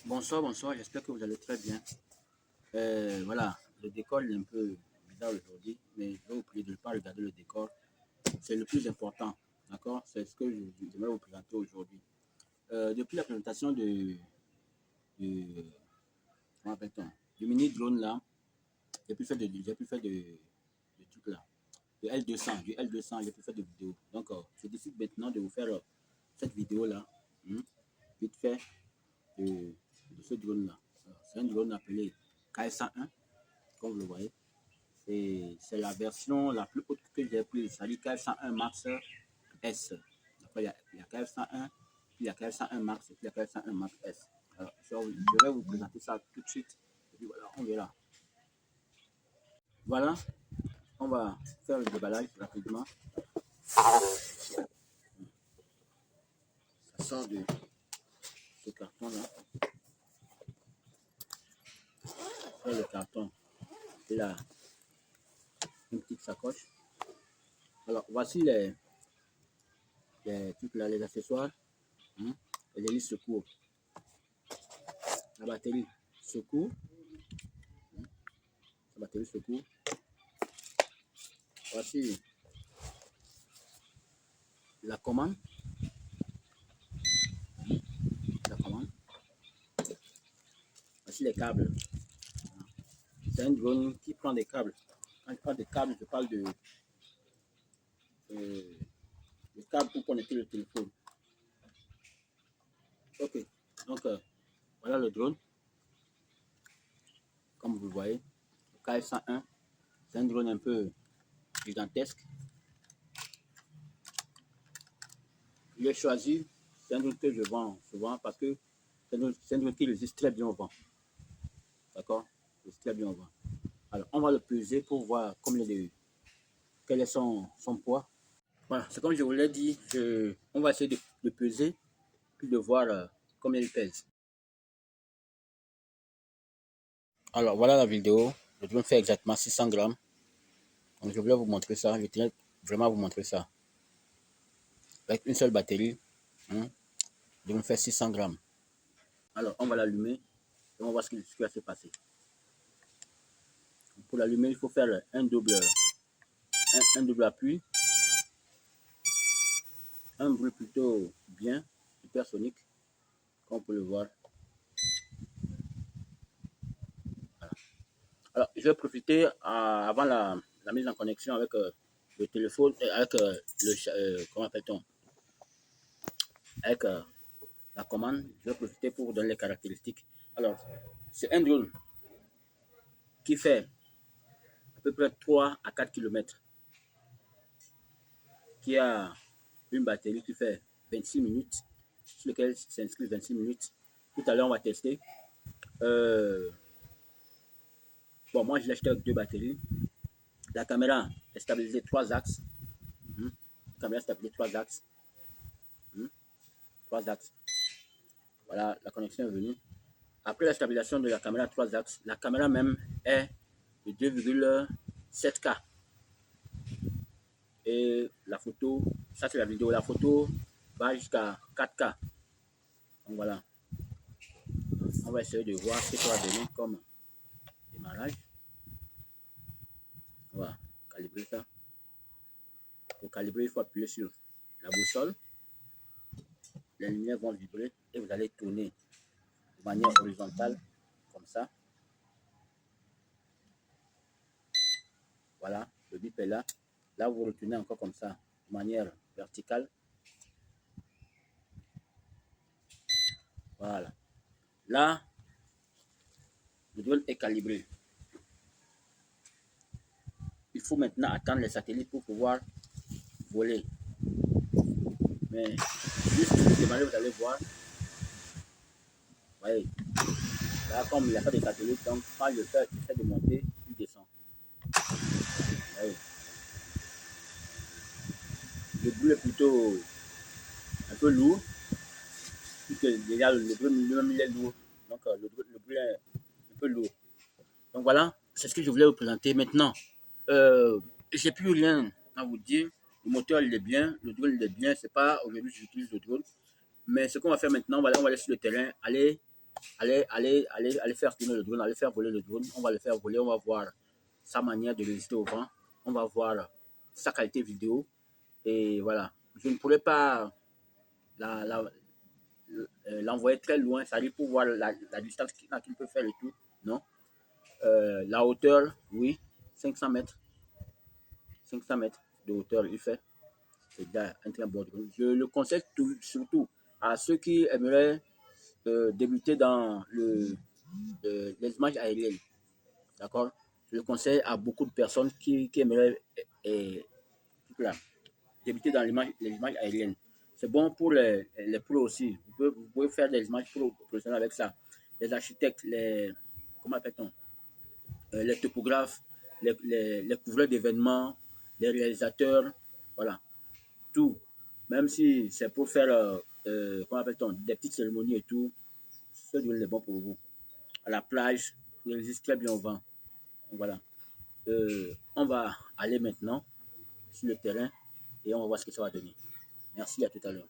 Bonsoir, bonsoir, j'espère que vous allez très bien. Voilà, le décor est un peu bizarre aujourd'hui, mais je vais vous prier de ne pas regarder le décor. C'est le plus important, d'accord? C'est ce que je vais vous présenter aujourd'hui. Depuis la présentation de comment appelle-t-on? Du mini drone là, j'ai pu faire de trucs là. Du L200, j'ai pu faire de vidéos. Donc, je décide maintenant de vous faire cette vidéo là, vite fait, de, de ce drone là. C'est un drone appelé KS101, comme vous le voyez. C'est la version la plus haute que j'ai prise, c'est-à-dire KF101 Max S. Après, il y a KF101, puis il y a KF101 Max, puis il y a KF101 Max S. Alors, je vais vous présenter ça tout de suite. Et puis voilà, on verra. Voilà, on va faire le déballage rapidement. Ça sort de ce carton-là. Le carton, il a une petite sacoche. Alors, voici les accessoires, les hélices secours. La batterie secours, Voici la commande, Voici les câbles. C'est un drone qui prend des câbles. Quand je parle de câbles, je parle de câbles pour connecter le téléphone. Ok, donc voilà le drone. Comme vous le voyez, le KF101, c'est un drone un peu gigantesque. Je l'ai choisi, c'est un drone que je vends souvent parce que c'est un drone qui résiste très bien au vent. D'accord? Résiste très bien au vent. Alors, on va le peser pour voir quel est son poids. Voilà, c'est comme je vous l'ai dit, on va essayer de peser, puis de voir combien il pèse. Alors, voilà la vidéo. Le drone fait exactement 600 grammes. Donc, je voulais vous montrer ça. Je tenais vraiment à vous montrer ça. Avec une seule batterie, le drone fait 600 grammes. Alors, on va l'allumer et on va voir ce qui va se passer. Pour l'allumer, il faut faire un double appui. Un bruit plutôt bien, supersonique, comme on peut le voir. Voilà. Alors, je vais profiter avant la mise en connexion avec le téléphone, avec comment appelle-t-on? Avec la commande, je vais profiter pour vous donner les caractéristiques. Alors, c'est un drone qui fait à peu près 3 à 4 km, qui a une batterie qui fait 26 minutes, sur lequel s'inscrit 26 minutes. Tout à l'heure, on va tester. Bon, moi, je l'ai acheté avec 2 batteries. La caméra est stabilisée 3 axes. La caméra est stabilisée 3 axes. 3 axes. Voilà, la connexion est venue. Après la stabilisation de la caméra 3 axes, la caméra même est de 2,7K. Et la photo, ça c'est la vidéo, la photo va jusqu'à 4K. Donc voilà. On va essayer de voir ce que ça va donner comme démarrage. On va calibrer ça. Pour calibrer, il faut appuyer sur la boussole. Les lumières vont vibrer et vous allez tourner de manière horizontale, comme ça. Voilà, le bip est là. Là, vous retournez encore comme ça, de manière verticale. Voilà. Là, le drone est calibré. Il faut maintenant attendre les satellites pour pouvoir voler. Mais juste démarrer, vous allez voir. Voyez. Là, comme il n'y a pas de satellite, donc quand le fait essaie de monter, il descend. Voyez. Le bruit est plutôt un peu lourd. Puisque déjà le drone lui-même il est lourd. Donc le bruit est un peu lourd. Donc voilà, c'est ce que je voulais vous présenter. Maintenant, j'ai plus rien à vous dire. Le moteur il est bien, le drone il est bien. C'est pas aujourd'hui que j'utilise le drone. Mais ce qu'on va faire maintenant, voilà, on va aller sur le terrain, aller allez faire tourner le drone, allez faire voler le drone. On va le faire voler, on va voir sa manière de résister au vent. On va voir sa qualité vidéo. Et voilà. Je ne pourrais pas l'envoyer très loin, ça dit pour voir la distance qu'il peut faire et tout. Non. La hauteur, oui, 500 mètres. 500 mètres de hauteur, il fait. C'est déjà un très bon drone. Je le conseille surtout à ceux qui aimeraient débuter dans les images aériennes. D'accord. Je le conseille à beaucoup de personnes qui aimeraient là, débuter dans les images aériennes. C'est bon pour les pros aussi. Vous pouvez faire des images professionnelles avec ça. Les architectes, comment appelle-t-on, les topographes, les couvreurs d'événements, les réalisateurs, voilà, tout. Même si c'est pour faire, comment appelle-t-on, des petites cérémonies et tout, ce drone est bon pour vous. À la plage, il résiste très bien au vent. Donc, voilà. On va aller maintenant sur le terrain et on va voir ce que ça va donner. Merci, à tout à l'heure.